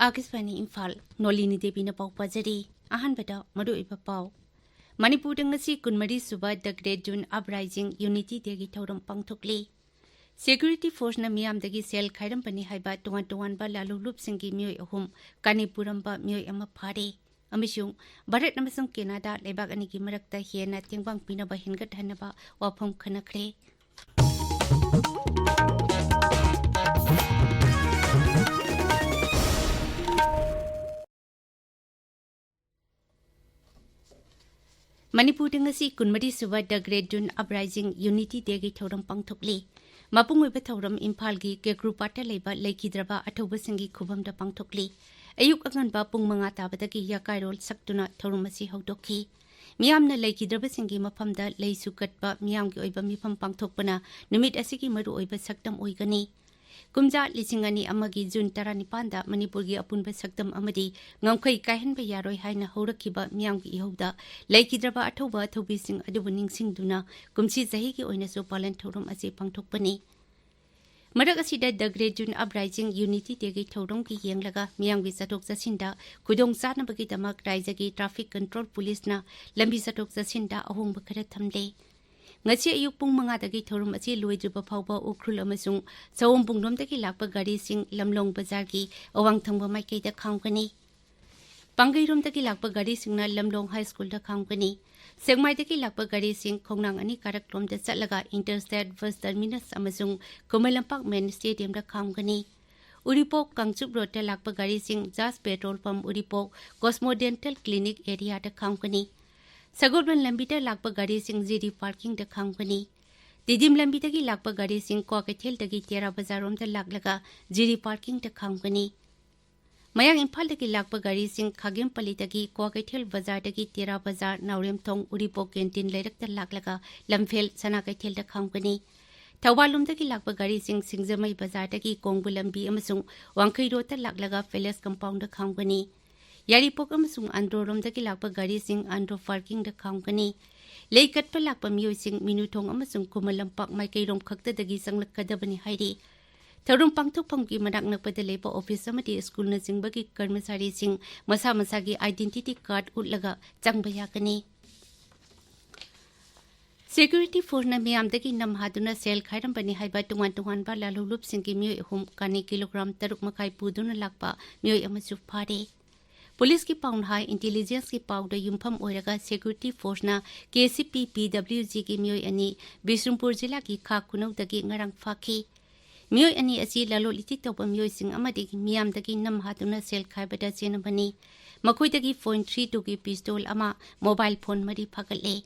आकाशवाणी इम्फाल नोलिनी देवी न पाउ पाजरी अहानबदा मरुइबा पाउ Manipur ngasi kunmari suba the great june uprising unity degi thoram pangthokli security force na miyam degi sel khairam pani haiba tuan ba lalu lup singi myoi ahum kanipuram ba myoi ama phare अमिशुंग भारत नमसंग Canada लेबाग अनि की मरकता हेना तेंगबांग पिनबा हिनगत हनबा वाफम खनखरे Manipur ngasi kunmari suba the great june uprising unity day gi thoram pangthokli mapung oiba thoram imphal gi kekru pata leiba leikidraba athoba singi khubam da pangthokli ayuk angan ba pung manga tabada gi yakairol saktuna thorum asi hawdokhi miyamna leikidraba singi mafam da leisu katba miyam gi oiba mifam pangthokpana numit asigi maru oiba saktam oigani kumja lisingani amagi jun taranipan da manipur gi apunba saktam amadi ngamkhai kaihanba yaroi haina horakhiba miyam gi ihoda leikidraba athoba thobi sing adubu ningsing duna kumsi jahi gi oina so palan thorum ase pangthokpani marak asida the great june uprising unity day gi thorum gi yenglaga miyam gi satok jasinda khudong sana bagi damak raija gi traffic control police na lambi satok jasinda ahong bakhara thamle ngasi ayuk pung manga dagi thorum asi loijuba phawba ukrul amasung sawom pungdom dagi lakpa gari sing lamlong bazar gi awang thangba maikei da khangkani pangairom dagi lakpa gari singna lamlong high school da khangkani segmai dagi lakpa gari sing khongnang ani karaklom da chatlaga interstate bus terminus amasung komalampak main stadium da khangkani uripok kangchup road da lakpa gari sing jas petrol pump uripok cosmo dental clinic area da khangkani Sagurban lambita lakpa gari sing ziri parking da khangpani didim lambita gi lakpa gari sing kwakathel dagi tera bazarom da laklaga ziri parking da khangpani mayang imphal dagi lakpa gari sing khagem pali dagi kwakathel bazar dagi tera bazar naurem thong uripok canteen leirak da laklaga lamphel sanakaithel da khangpani thawalum dagi lakpa gari sing singjamai bazar dagi kongbu lambi amasung wangkhai road da laklaga palace compound da khangpani Yaripok amasung androrom dagi lakpa gari sing andro parking da khangkani leikat pa lakpa miyoi sing minutong amasung kumalampak maikairom khakta dagi sanglakadabani hairi thorum pangthok phamgi manak nakpada lepa office amati school na jingbagi karmasari sing masa gi identity card utlaga changba yakani security force na miyam dagi namhaduna sel khairam bani haiba tuan ba lalulup singi miyoi hum kani kilogram taruk makai puduna lakpa miyoi amasu phare police की pound high intelligence की पाउड युमफम ओरगा security force ना KCP PWG की मियोय अनि बिष्णुपुर जिला की खा कुनौ दगी ngarang फाखी मियोय अनि असि लालो लिति तोप मियोय सिंग अमदि मियाम दगी नम हातुना सेल खाइबदा चेनबनी मखोय दगी .32 की पिस्तौल अमा मोबाइल फोन मरी फगले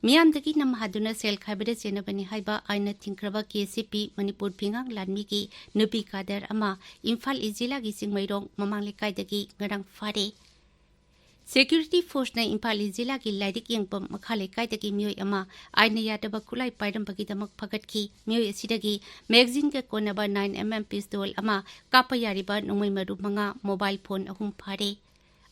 मियाम दगी नम हादुना सेल खाइबदा चेनबनी हाइबा आइना थिंख्रबा केसीपी मणिपुर फिंगांग लानमी की नुपी कादर अमा इम्फाल जिला की सिंगमैरोंग ममांग लेकाय दगी ngarang फारे सिक्योरिटी फोर्स ने इम्फाल जिला की लाइडिक यंगपम मखा लेकाय दगी मियोय अमा आइना यादबा खुलाई पाइरम बगी दमक फगटकी मियोय असिदगी मैगजीन के कोनबा 9mm पिस्तौल अमा कापा यारिबा नोंमै मरु मंगा मोबाइल फोन अहुम फारे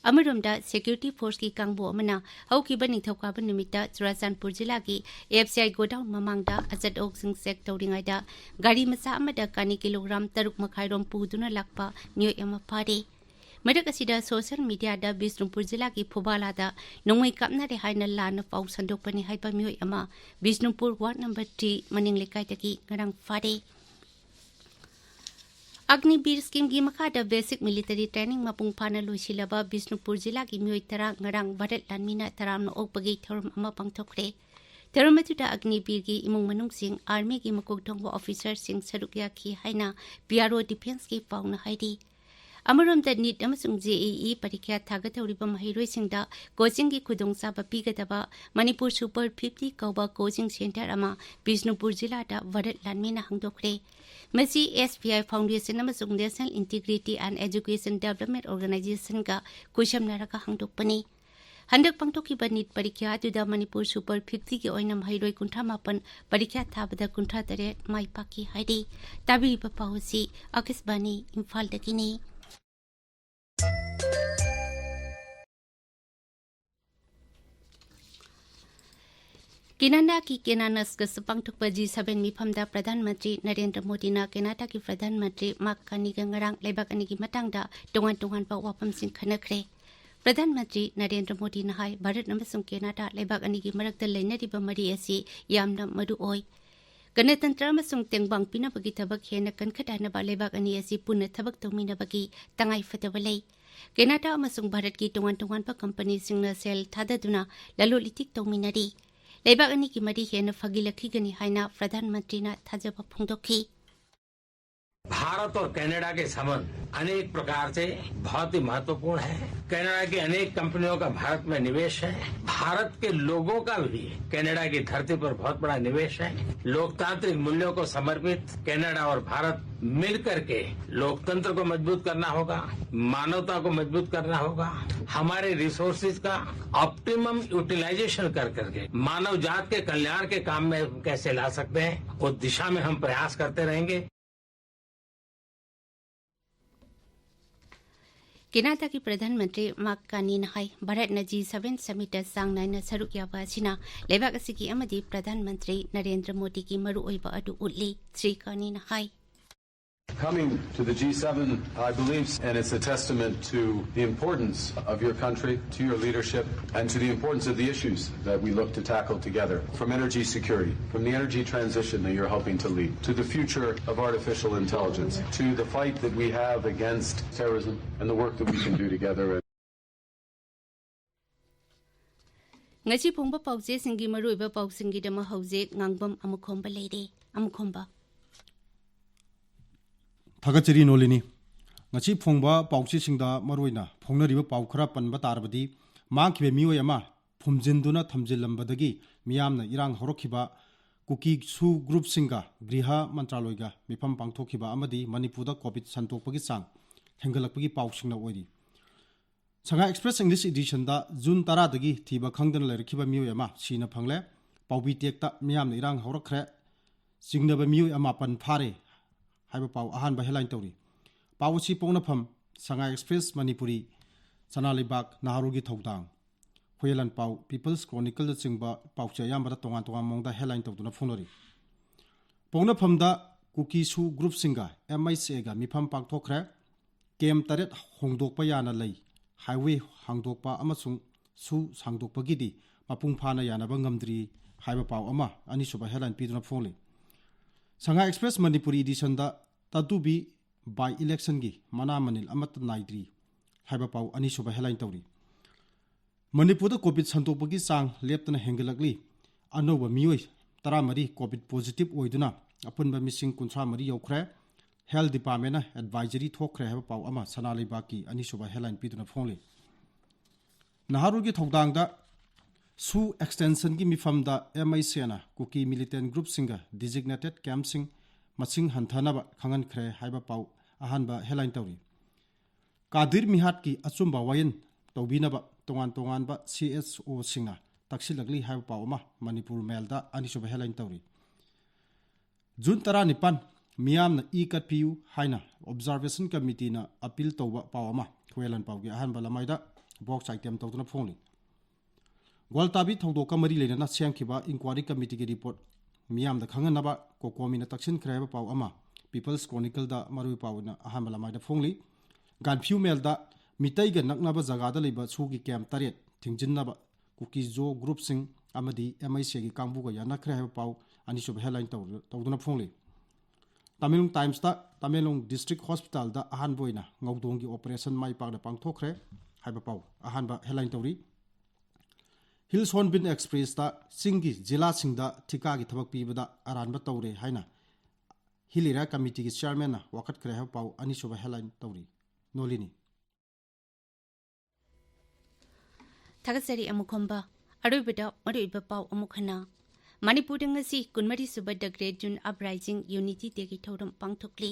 अमरमदा सिक्योरिटी फोर्स की कांगबो अमना हौकिबा निथौकाबा निमित्ता चुराचांदपुर जिला की एफसीआई गोडाउन ममांगदा अजद ओक्सिंग चेक तौरिंगाइदा गाड़ी मचा अमदा कानी किलोग्राम 3 मखाइरोम पुदुना लाकपा मियोय अमा फारे मरक असिदा सोशल मीडिया दा बिष्णुपुर जिला की फुबालादा नोंमै कापनारे हाइना लाना पाउ संदोकपनि हाइबा मियोय अमा बिष्णुपुर वार्ड नंबर 3 मनिंग लेकाइदगी ngarang फारे अग्निवीर स्कीम की मखादा बेसिक मिलिटरी ट्रेनिंग मपुंग फाना लोइसिलबा बिष्णुपुर जिला की मियोय तरा ngarang भारत लानमीना तरामनो ओकपगी थोरम अमा पांगथोखरे थोरमतुदा अग्निवीर की इमुंग मनुंगसिंग आर्मी की मकोक थोंगबो ऑफिसर सिंग सरुकया की हाइना पीआरओ डिफेंस की पाउना हाइदी अमरोमदा नीट अमसुंग जेईई परीक्षा थागथौरिबा महिरोइसिंगदा कोचिंग की खुदोंगचाबा पीगदबा मणिपुर सुपर 50 कौबा कोचिंग सेंटर अमा बिष्णुपुर जिलादा भारत लानमीना हंगदोखरे मसी एसपीआई फाउंडेशन अमसुंग national integrity and education development organisation का कुशमनारका हंगदोकपनी हंदक पांगथोखिबा नीट परीक्षा अदुदा मणिपुर सुपर 50 की ओइना महिरोइ 58 परीक्षा थाबदा 38 माइ पाकी हाइदि ताबिरिबा पाउसी आकाशवाणी इम्फाल दगिनी Canada की Kenanas pangthokpa G7 mifamda Pradhan Mantri Narendra Modi na Canada ki Pradhan Mantri Mark Carney ngarang leibak ani ki matangda tongan-tongan pa wapam sing khanakre. Pradhan Mantri Narendra Modi na hai Bharat amasung Canada leibak ani ki marakta lainariba mari asi yamna madu oi. Ganatantra amasung tengbang pinabagi thabak hena kankhatanaba leibak ani asi punna thabak tawminabagi tangai fataba lei. Canada amasung Bharat ki tongan-tongan pa company singna sel thadaduna lalolitik tawminari. लेबाग अनि की मरी हेन फगिलखिगनी हाइना प्रधानमंत्री ना थाजब फोंदोखी भारत और Canada के संबंध अनेक प्रकार से बहुत ही महत्वपूर्ण है। कनाडा की अनेक कंपनियों का भारत में निवेश है। भारत के लोगों का भी कनाडा की धरती पर बहुत बड़ा निवेश है। लोकतांत्रिक मूल्यों को समर्पित कनाडा और भारत मिलकर के लोकतंत्र को मजबूत करना होगा, मानवता को मजबूत करना होगा, हमारे रिसोर्सेज का ऑप्टिमम यूटिलाइजेशन कर करके मानव जात के कल्याण के काम में कैसे ला सकते हैं, उस दिशा में हम प्रयास करते रहेंगे। केनाडा की प्रधानमंत्री मार्क कार्नी नहाई भारत न G7 समिट सांग नाइन सरुक याबा सिना लेबाक असकी अमदी प्रधानमंत्री नरेंद्र मोदी की मरु ओइबा अदु उल्ली श्री कार्नी नहाई Coming to the G7, I believe, and it's a testament to the importance of your country, to your leadership, and to the importance of the issues that we look to tackle together, from energy security, from the energy transition that you're helping to lead, to the future of artificial intelligence, to the fight that we have against terrorism, and the work that we can do together. ngasi phongba pause singi maruiba pau singi dama hauze ngangbam amukhomba leide amukhomba थागचरी नोलिनी ngasi phongba pauchi singda maroina phongnariba pau khara panba tarbadi mangkhibe mioi ama phumjinduna thamjilambadagi miyamna irang horokhiba kuki su group singa griha mantraloiga mifam pangthokhiba amadi manipurda covid santokpagi sang hengalakpagi pau singna oiri sanga express english edition da june 10 dagi thiba khangdana lairkhiba mioi ama sina phangle paubi tekta miyamna irang horokhre singnaba mioi ama pan phare हाइबा पाउ अहानबा हेलाइन तौरी पाउची पोंगनाफम संगा express Manipuri सनालिबाग नाहरुगी थौदांग होयलन पाउ peoples Chronicle चिंगबा पाउचे यामबा तोंगान तोंगान मोंगदा हेलाइन तौदुना फोनोरी पोंगनाफमदा कुकीसु group सिंगा MIC गा मिफम पांगथोखरे केम तरेट होंगदोकपा याना लई highway हांगदोकपा अमसुंग सु सांगदोकपगिदी मपुंग फाना यानाबा ngamdri हाइबा पाउ अमा अनिसुबा हेलाइन पीदुना फोनली संगा एक्सप्रेस मणिपुरी एडिशन दा तदुबी बाय इलेक्शन की मना मनिल अमत नाइद्री हाइबा पाउ अनिसुबा हेलाइन तौरी मणिपुर दा कोविड संतोपगी सांग लेप्तना हेंगलकली अनोबा मियोय 13 कोविड पॉजिटिव ओइदुना अपुनबा मिसिंग 13 यौखरे हेल्थ डिपार्टमेंट एडवाइजरी थोखरे हाइबा पाउ अमा सनालिबा की अनिसुबा हेलाइन पीदुना फोंले नहारुगी थौदांगदा सु एक्सटेंशन की मिफम दा एमआईसी ना कुकी मिलिटेंट ग्रुप सिंगा डिजिग्नेटेड कैंप सिंग मसिंग हंथानबा खंगन खरे हाइबा पाउ अहानबा हेलाइन तौरी कादिर मिहात की अचुंबा वायन तौबीनबा तोंगान तोंगानबा सीएसओ सिंगा तक्सिलगली हाइबा पाउ मा मणिपुर मेलदा अनिसुबा हेलाइन तौरी जून 19 मियामना ई कटपियु हाइना ऑब्जर्वेशन कमिटी ना अपील तौबा पाउ मा होयलन पाउगी अहानबा लमाइदा बॉक्स आइटम तौदुना फोंली गोलताबी थौदोका मरी लेना सेंखिबा इंक्वायरी कमिटी की रिपोर्ट मियाम दा खंगनबा कोकोमिना तक्सिन खरेबा पाउ अमा पीपल्स क्रॉनिकल दा मरुई पाउना अहामला माइदा फोंगली गानफ्यू मेल दा मितै ग नकनबा जगा दा लेबा सुगी कैंप तरेट थिंजिनबा कुकी जो ग्रुप सिंग अमदी एमआईसी की कांगबु ग याना खरेबा पाउ अनिसुब हेडलाइन तौदुना फोंगली तमिलुंग टाइम्स दा तमिलुंग डिस्ट्रिक्ट हॉस्पिटल दा अहान बोइना ngawdong की ऑपरेशन माइ पागदा पांगथोखरे हाइबा पाउ अहानबा हेडलाइन तौरी हिल्स होनबिन एक्सप्रेस दा सिंगी जिला सिंगदा ठिका की थबक पीबदा अरानबा तौरे हाइना हिलिरा कमिटी की चेयरमैन ना वखत खरे हा पाउ अनिसुबा हेडलाइन तौरी नोलिनी थागसरी अमुखोंबा अरुबदा मरुइबा पाउ अमुखना Manipur ngasi kunmari suba the great june uprising unity de ki thoram pangthokli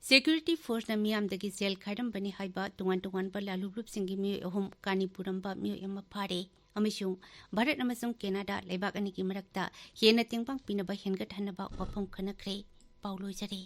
security force na miyam de ki sel khairam bani haiba tungan tungan ba lalu group singi mi ohum kanipuram ba mi ema phare अमिशुं भारत अमसुं Canada लेबाक अनि की मरक्ता हेना तेंगपांग पिनबा हेनगत हनबा वफम खनख्रे पाउलोय जरे